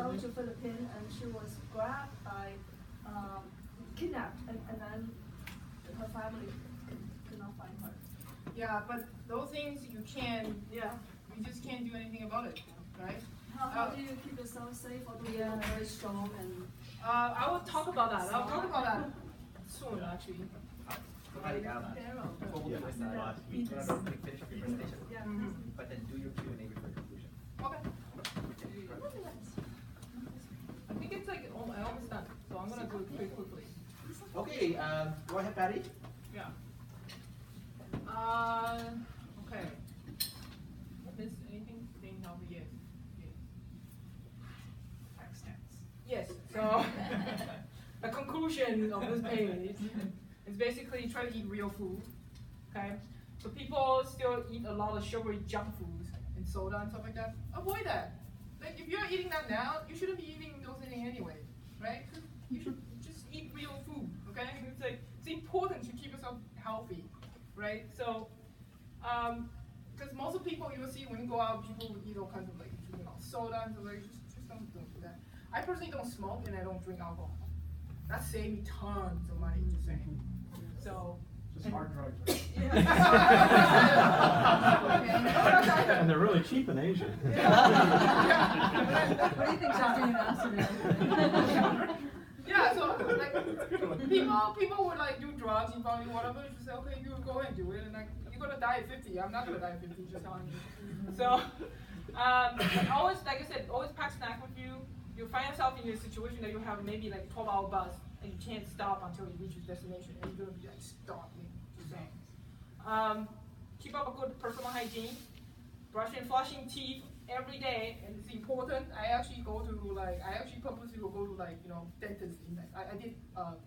traveled to Philippines and she was grabbed by, kidnapped, and then her family could not find her. Yeah, but those things you just can't do anything about it, right? How do you keep yourself safe, although you are very strong and... I will talk about that. I'll talk about that soon, actually. Before we do this, we finish your presentation, but then do your Q&A before conclusion. Okay. I think it's like almost done, so I'm gonna do it pretty quickly. Okay, go ahead, Patty. Yeah. Okay. Miss anything? Thing over yes. Yes. So the conclusion of this page is basically try to eat real food. Okay. So people still eat a lot of sugary junk foods and soda and stuff like that. Avoid that. Like if you're eating that now, you shouldn't be eating those things anyway, right? You should just eat real food. Okay. It's important to keep yourself healthy, right? So, because most of the people you will see when you go out, people will eat all kinds of soda and stuff like just don't do that. I personally don't smoke and I don't drink alcohol. That saved me tons of money, just saying. So. Just hard drugs. And they're really cheap in Asia. What do you think she's doing in Amsterdam? Yeah, so like people would like do drugs and probably whatever. Just say, okay, you go ahead and do it, and like you're gonna die at 50. I'm not gonna die at 50. Just telling you. So, always, like I said, always pack snack with you. You'll find yourself in a situation that you have maybe like 12-hour bus and you can't stop until you reach your destination, and you're gonna be like starving. Just saying. Keep up a good personal hygiene. Brushing and flushing teeth every day, and it's important. I actually purposely will go to dentist. I did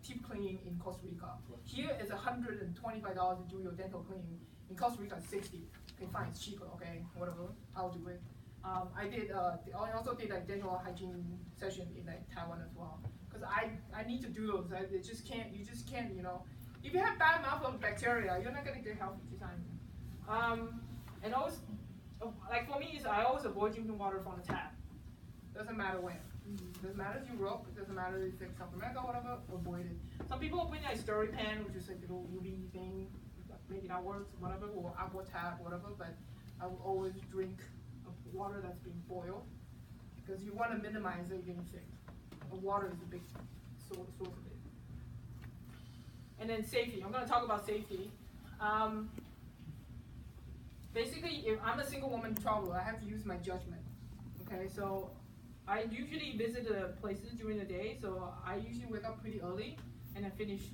teeth cleaning in Costa Rica. Here is $125 to do your dental cleaning. In Costa Rica, it's $60. Okay, fine, it's cheaper. Okay, whatever, I'll do it. I also did a dental hygiene session in Taiwan as well, because I need to do those. You just can't. If you have bad mouth of bacteria, you're not gonna get healthy. And always. Like for me, I always avoid drinking water from the tap. Doesn't matter when. Doesn't matter if you're Europe. It doesn't matter if it's South America or whatever. Avoid it. Some people bring a stirring pan, which is like a little UV thing. Maybe that works, whatever, or aqua tap, whatever. But I will always drink water that's been boiled, because you want to minimize it getting sick. The water is a big source of it. And then safety. I'm going to talk about safety. Basically, if I'm a single woman traveler, I have to use my judgment. Okay, so I usually visit the places during the day, so I usually wake up pretty early, and I finish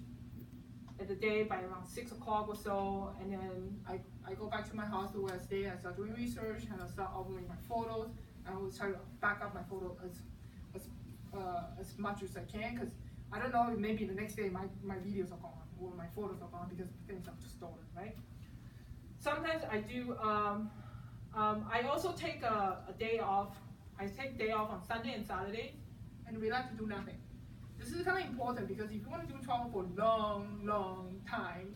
at the day by around 6 o'clock or so, and then I go back to my hostel where I stay. I start doing research, and I start uploading my photos. I will try to back up my photo as much as I can, because I don't know if maybe the next day my videos are gone or my photos are gone because things are stolen, right? Sometimes I do. I also take a day off. I take day off on Sunday and Saturday, and relax to do nothing. This is kind of important because if you want to do travel for a long time,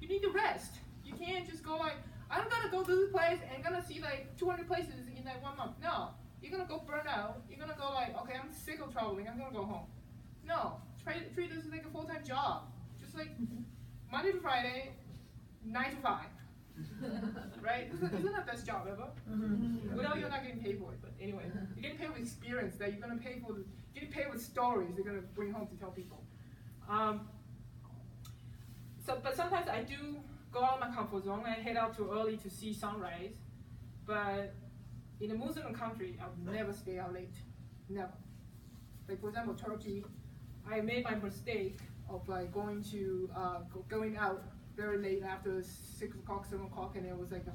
you need to rest. You can't just go like, I'm gonna go to this place and gonna see like 200 places in like 1 month. No, you're gonna go burn out. You're gonna go like, okay, I'm sick of traveling. I'm gonna go home. No, treat this as like a full-time job. Just like Monday to Friday, 9 to 5. Right? Isn't that the best job ever? Without you're not getting paid for it, but anyway, you're getting paid with experience that you're gonna pay for. You're getting paid with stories you're gonna bring home to tell people. But sometimes I do go out of my comfort zone and I head out too early to see sunrise. But in a Muslim country, I would never stay out late, never. Like for example, Turkey, I made my mistake of like going out very late after 6 o'clock, 7 o'clock, and it was like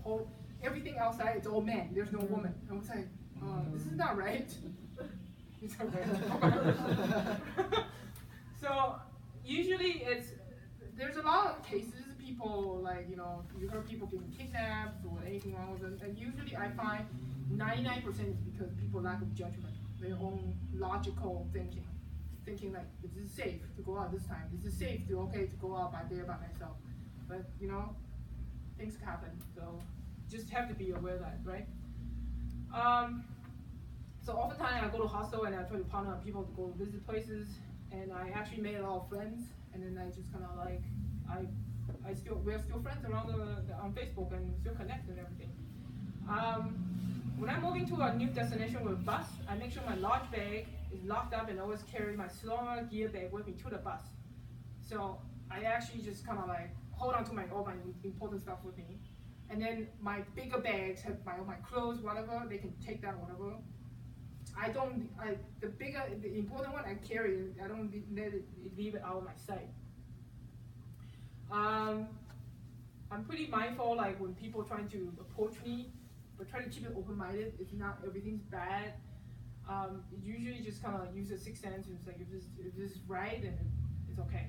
everything outside, it's all men, there's no woman. I was like, this is not right. It's not right. So usually there's a lot of cases, people like, you heard people getting kidnapped or anything wrong with them, and usually I find 99% is because people lack of judgment, their own logical thinking like, this is safe to go out this time, this is safe to go out there by myself. But things happen, so just have to be aware of that, right? So oftentimes I go to hostel and I try to partner with people to go visit places, and I actually made a lot of friends, and then I just kind of like, we're still friends around on Facebook and still connect and everything. When I'm moving to a new destination with a bus, I make sure my large bag is locked up and always carry my smaller gear bag with me to the bus. So I actually just kind of like hold on to all my important stuff with me. And then my bigger bags have all my clothes, whatever, they can take that, whatever. The important one I carry, I don't leave it out of my sight. I'm pretty mindful, like when people trying to approach me, but try to keep it open-minded. It's not everything's bad. Usually just kind of use a sixth sense. It's like if this is right, then it's okay.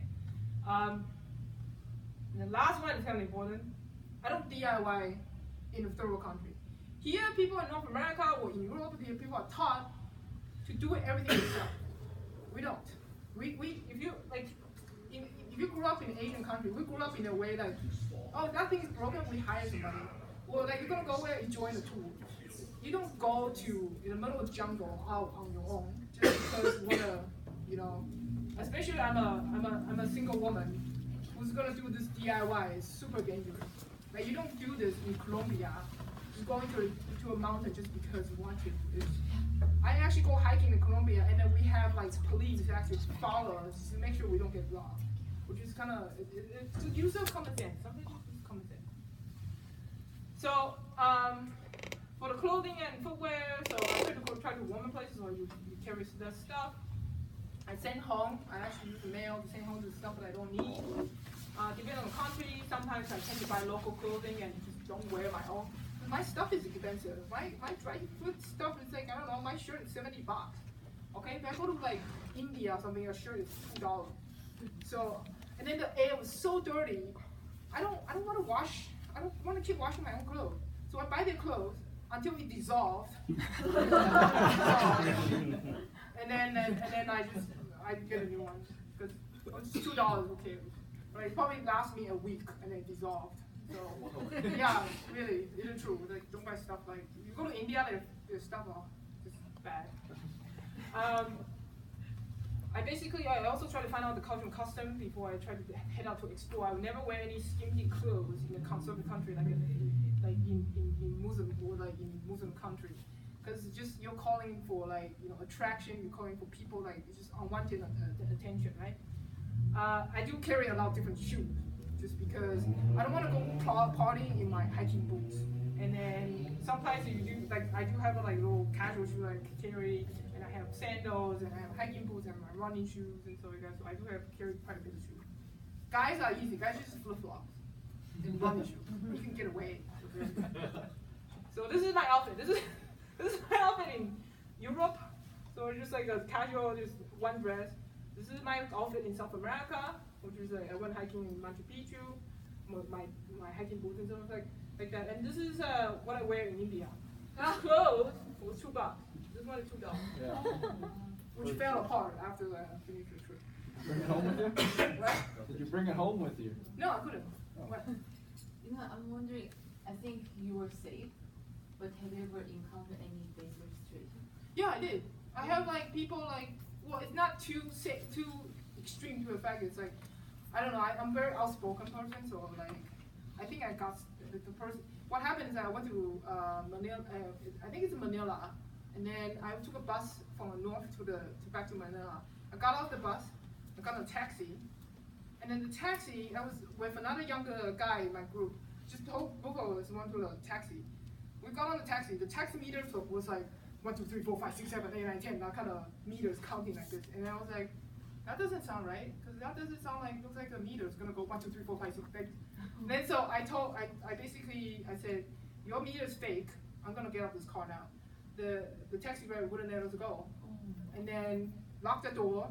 And the last one is kind of important. I don't DIY in a third world country. Here, people in North America or in Europe, people are taught to do everything yourself. We don't. If you grew up in an Asian country, we grew up in a way like, oh, that thing is broken, we hire somebody. Or like you're gonna go where you join the tool. You don't go to in the middle of the jungle out on your own just because you wanna, especially I'm a single woman who's gonna do this DIY. It's super dangerous. Like you don't do this in Colombia. Just going to a mountain just because you want to. I actually go hiking in Colombia, and then we have like police actually follow us to make sure we don't get robbed, which is kind of to use of common sense. Something just common sense. So for the clothing and footwear, so I try to warmer places where you carry that stuff. I send home. I actually use the mail to send home the stuff that I don't need. Depending on the country, sometimes I tend to buy local clothing and just don't wear my own. My stuff is expensive. My dry food stuff is like, I don't know, my shirt is $70. Okay, if I go to like India or something, a shirt is $2. So, and then the air was so dirty. I don't want to wash. I don't want to keep washing my own clothes. So I buy their clothes until it dissolves. and then I get a new one because it's $2. Okay, but it probably lasts me a week and then it dissolved. So yeah, really, it's true. Like don't buy stuff like you go to India, their stuff are just bad. I also try to find out the culture and custom before I try to head out to explore. I would never wear any skimpy clothes in a conservative country like in Muslim or like in Muslim country, because it's just you're calling for like attraction. You're calling for people like it's just unwanted attention, right? I do carry a lot of different shoes. Just because I don't want to go partying in my hiking boots. And then sometimes you do, like I do have a like little casual shoe I carry, and I have sandals, and I have hiking boots, and my running shoes, and so like that. So I do carry quite a bit of shoes. Guys are easy. Guys just flip-flops and running shoes. You can get away. So this is my outfit. This is my outfit in Europe. So it's just like a casual, just one dress. This is my outfit in South America, which is like I went hiking in Machu Picchu, my hiking boots and stuff like that. And this is what I wear in India. This clothes was $2. This one is $2. Yeah. Which fell apart after I finished the trip. Bring it home with you? What? Did you bring it home with you? No, I couldn't. Oh. What? I'm wondering, I think you were safe, but have you ever encountered any dangerous situation? Yeah, I did. I have like people like, well, it's not too extreme to the fact it's like, I don't know, I'm a very outspoken person, so like, I think I got the person. What happened is I went to Manila, I think it's Manila, and then I took a bus from the north back to Manila. I got off the bus, I got a taxi, and then the taxi, I was with another younger guy in my group. Just both of us went to the taxi. We got on the taxi meter was like 1, 2, 3, 4, 5, 6, 7, 8, 9, 10, that kind of meters counting like this. And I was like, that doesn't sound right, because that doesn't sound like, looks like the meter is gonna go 1, 2, 3, 4, 5, 6, 8. Then so I said, your meter is fake, I'm gonna get out this car now. The taxi driver wouldn't let us go. And then locked the door,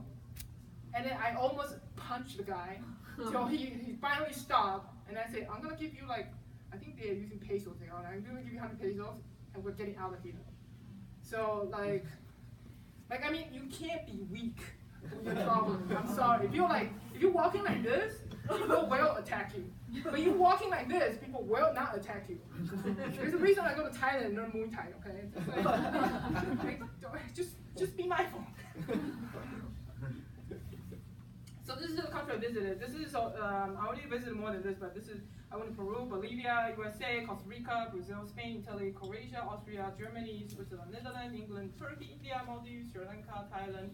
and then I almost punched the guy, so he finally stopped, and I said, I'm gonna give you like, I think they're using pesos there, I'm gonna give you 100 pesos, and we're getting out of here. So like I mean, you can't be weak when you're traveling. I'm sorry. If you're walking like this, people will attack you. But you walking like this, people will not attack you. There's a reason I go to Thailand and learn Muay Thai, okay? Just be mindful. So this is the country I visited. This is, I already visited more than this, but this is, I went to Peru, Bolivia, USA, Costa Rica, Brazil, Spain, Italy, Croatia, Austria, Germany, Switzerland, Netherlands, England, Turkey, India, Maldives, Sri Lanka, Thailand,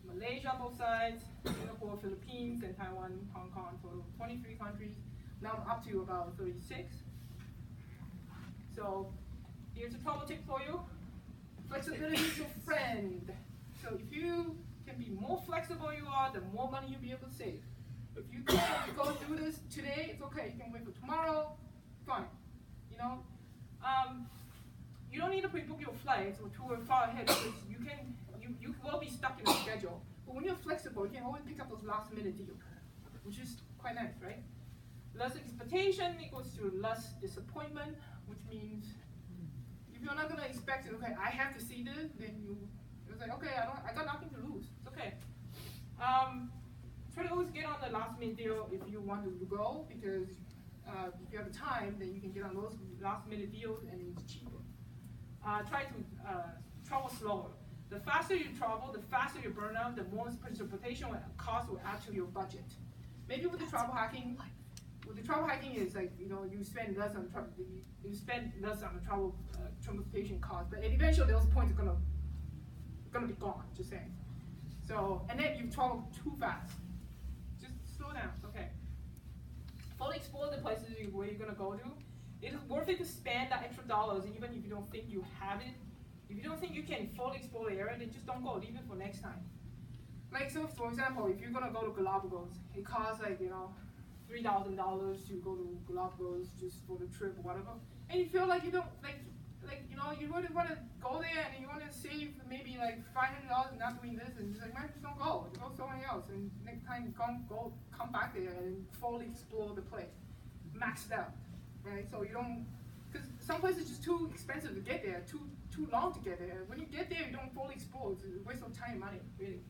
Malaysia, both sides, Singapore, Philippines, and Taiwan, Hong Kong, total 23 countries. Now I'm up to about 36. So here's a travel tip for you. Flexibility is your friend. So if you can be more flexible you are, the more money you'll be able to save. If you can't go do this today, it's okay. You can wait for tomorrow, fine. You know, you don't need to pre-book your flights or tour far ahead because you will be stuck in a schedule. But when you're flexible, you can always pick up those last-minute deals, which is quite nice, right? Less expectation equals to less disappointment, which means if you're not gonna expect it, okay, I have to see this, then it's like, okay, I got nothing to lose. It's okay. Try to always get on the last-minute deal if you want to go, because if you have the time, then you can get on those last-minute deals and it's cheaper. Try to travel slower. The faster you travel, the faster you burn out, the more transportation cost will add to your budget. Maybe with the travel hacking, is like, you know, you spend less on the travel transportation cost, but eventually those points are gonna be gone. Just saying. So, and then you travel too fast. Just slow down. Okay. Fully explore the places where you're gonna go to. It is worth it to spend that extra dollars, even if you don't think you have it. If you don't think you can fully explore the area, then just don't go. Leave it for next time. Like, so for example, if you're gonna go to Galapagos, it costs like, you know, $3,000 to go to Galapagos just for the trip or whatever. And you feel like you don't, like you know, you really want to go there and you want to save maybe like $500 not doing this, and just like, man, just don't go. Go somewhere else, and next time come back there and fully explore the place, maxed out, right? So you don't, because some places are just too expensive to get there, too long to get there. When you get there, you don't fully explore. It's a waste of time and money, really.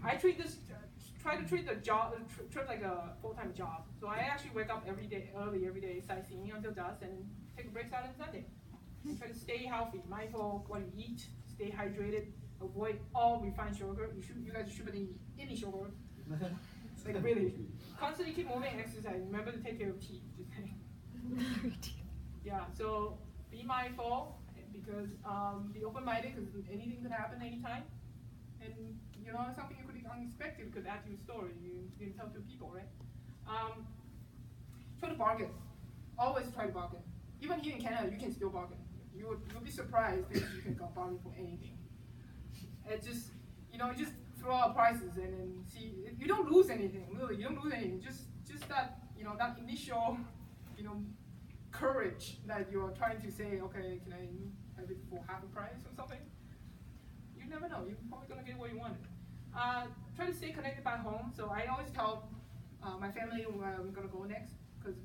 I try to treat the trip like a full-time job. So I actually wake up early every day, sightseeing until dusk, and take a break Saturday and Sunday. And try to stay healthy, mindful what you eat, stay hydrated, avoid all refined sugar. You guys shouldn't eat any sugar. Like really. Constantly keep moving, exercise. Remember to take care of teeth. Yeah, so be mindful, because be open-minded, because anything could happen anytime. And you know, something you could be unexpected could add to your story. You can tell to people, right? Try to bargain. Always try to bargain. Even here in Canada, you can still bargain. You'll be surprised that you can bargain for anything. It just, you know, just throw out prices and then see. You don't lose anything. Really, you don't lose anything. Just that, you know, that initial, you know, courage that you're trying to say, okay, can I have it for half a price or something? You never know. You're probably gonna get what you wanted. Try to stay connected by home. So I always tell my family where I'm gonna go next, because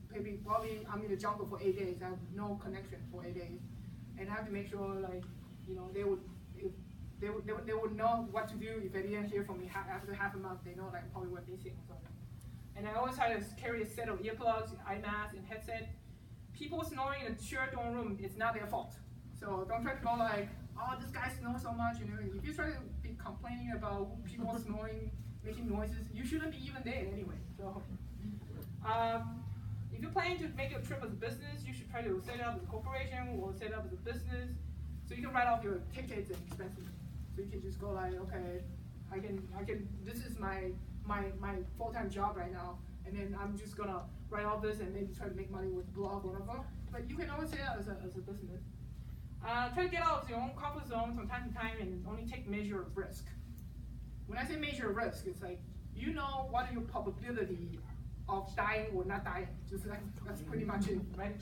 probably I'm in the jungle for 8 days. I have no connection for 8 days, and I have to make sure, like, you know, they would know what to do if they didn't hear from me after half a month. They know, like, probably went missing or something. And I always try to carry a set of earplugs, eye mask, and headset. People snoring in a shared dorm room, it's not their fault. So don't try to go like, oh, this guy snores so much. You know, if you try to be complaining about people snoring, making noises, you shouldn't be even there anyway. So, if you're planning to make your trip as a business, you should try to set it up as a corporation or set it up as a business, so you can write off your tickets and expenses. So you can just go like, okay, I can. This is my full-time job right now, and then I'm just gonna write off this and maybe try to make money with blog or whatever. But you can always set it up as a business. Try to get out of your own comfort zone from time to time and only take measure of risk. When I say measure of risk, it's like, you know what are your probability of dying or not dying. Just that's pretty much it, right?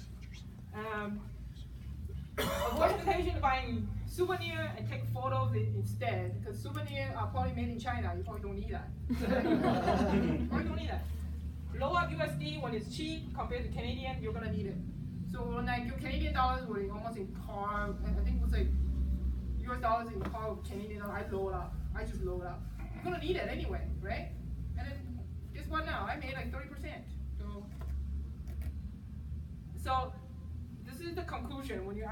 Avoid temptation of buying souvenir and take photos instead, because souvenirs are probably made in China. You probably don't need that. Probably don't need that. Low up USD when it's cheap compared to Canadian, you're gonna need it. So when like your Canadian dollars were almost in par, I think it was like US dollars in par with Canadian dollars, I just load up. You're gonna need it anyway, right? And then guess what now? I made like 30%. So this is the conclusion when you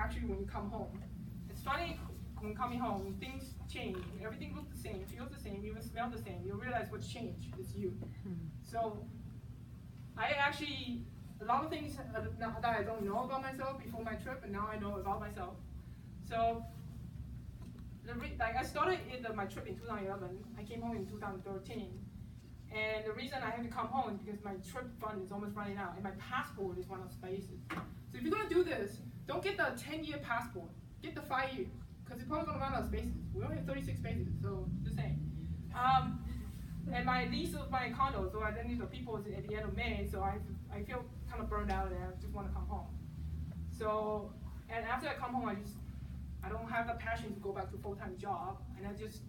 come home. It's funny when coming home, things change. Everything looks the same, feels the same, even smell the same. You realize what's changed. It's you. So I actually, a lot of things that I don't know about myself before my trip, and now I know about myself. So like I started my trip in 2011. I came home in 2013. And the reason I had to come home is because my trip fund is almost running out, and my passport is one of the spaces. So if you're gonna do this, don't get the 10-year passport. Get the 5-year, because it's probably gonna run out of spaces. We only have 36 spaces, so just saying. And my lease of my condo, so I then need the people at the end of May, so I feel kind of burned out and I just want to come home. So, and after I come home, I don't have the passion to go back to a full-time job, and I just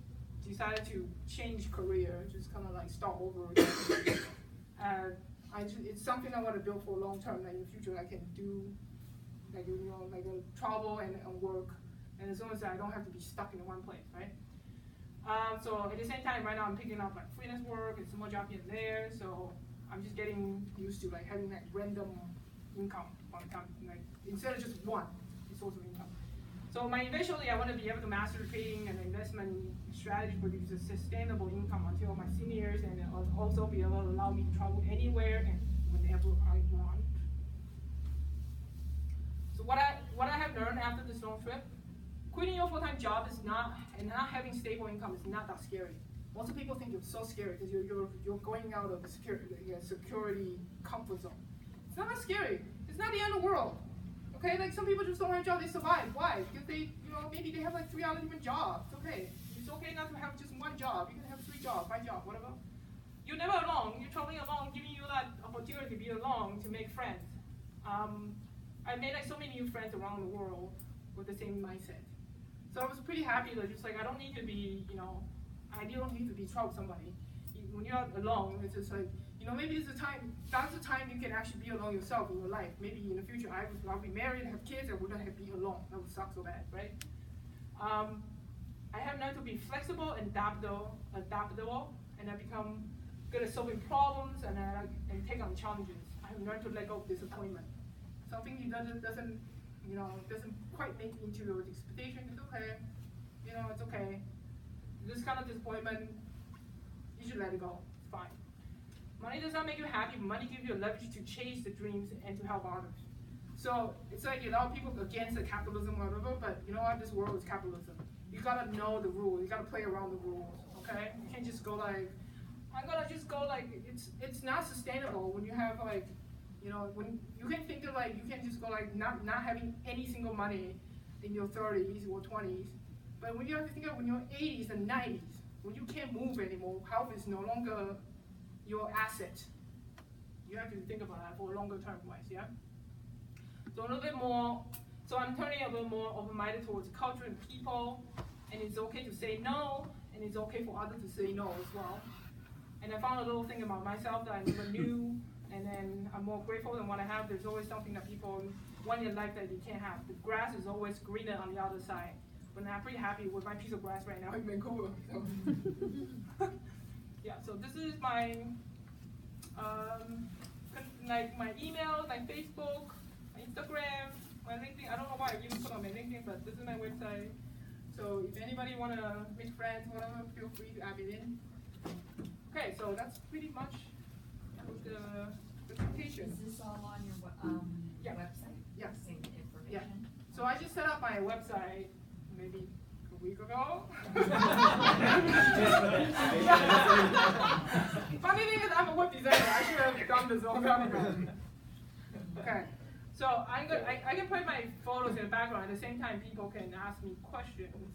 decided to change career, just kind of like start over again. It's something I want to build for long term, that in the future I can do, like travel and work, and as long as I don't have to be stuck in one place, right? So at the same time, right now I'm picking up like freelance work and some more job here and there. So I'm just getting used to like having like random income one time, like instead of just one source of income. So eventually I want to be able to master trading and investment strategy for these sustainable income until my seniors, and also be able to allow me to travel anywhere and whenever I want. So what I have learned after this long trip, quitting your full-time job is not, and not having stable income is not that scary. Most people think it's so scary because you're going out of the security comfort zone. It's not that scary. It's not the end of the world. Okay, like some people just don't have a job, they survive. Why? Because they, maybe they have like 3 other different jobs. It's okay. It's okay not to have just one job. You can have 3 jobs, 5 jobs, whatever. You're never alone. You're traveling alone, giving you that opportunity to be alone, to make friends. I made like so many new friends around the world with the same mindset. So I was pretty happy that just like I don't need to be, I don't need to be trouble with somebody. When you're alone, it's just like, maybe it's that's the time you can actually be alone yourself in your life. Maybe in the future I'll be married, have kids, and we're gonna be alone. That would suck so bad, right? I have learned to be flexible and adaptable, and I become good at solving problems and take on challenges. I have learned to let go of disappointment. Something doesn't quite make into your expectation. It's okay, it's okay. This kind of disappointment, you should let it go. It's fine. Money does not make you happy, but money gives you a leverage to chase the dreams and to help others. So it's like a lot of people against the capitalism or whatever, but you know what? This world is capitalism. You gotta know the rules. You gotta play around the rules. Okay? You can't just go like, I'm gonna just go like. It's not sustainable when you have like, when you can think of like you can just go like not having any single money in your 30s or 20s, but when you have to think of when you're 80s and 90s, when you can't move anymore, health is no longer your asset. You have to think about that for a longer term wise, yeah? So a little bit more, so I'm turning a little more open-minded towards culture and people, and it's okay to say no, and it's okay for others to say no as well. And I found a little thing about myself that I never knew, and then I'm more grateful than what I have. There's always something that people want in life that you can't have. The grass is always greener on the other side. But I'm pretty happy with my piece of grass right now in Vancouver. So. Yeah, so this is my my email, my Facebook, my Instagram, my LinkedIn. I don't know why I even put on my LinkedIn, but this is my website. So if anybody wanna make friends, whatever, feel free to add it in. Okay, so that's pretty much the presentation. Is this all on your website? Yes. Same information? Yeah. So I just set up my website maybe a week ago. Funny thing is, I'm a web designer. I should have done this a long time ago. Okay. So I can put my photos in the background. At the same time, people can ask me questions.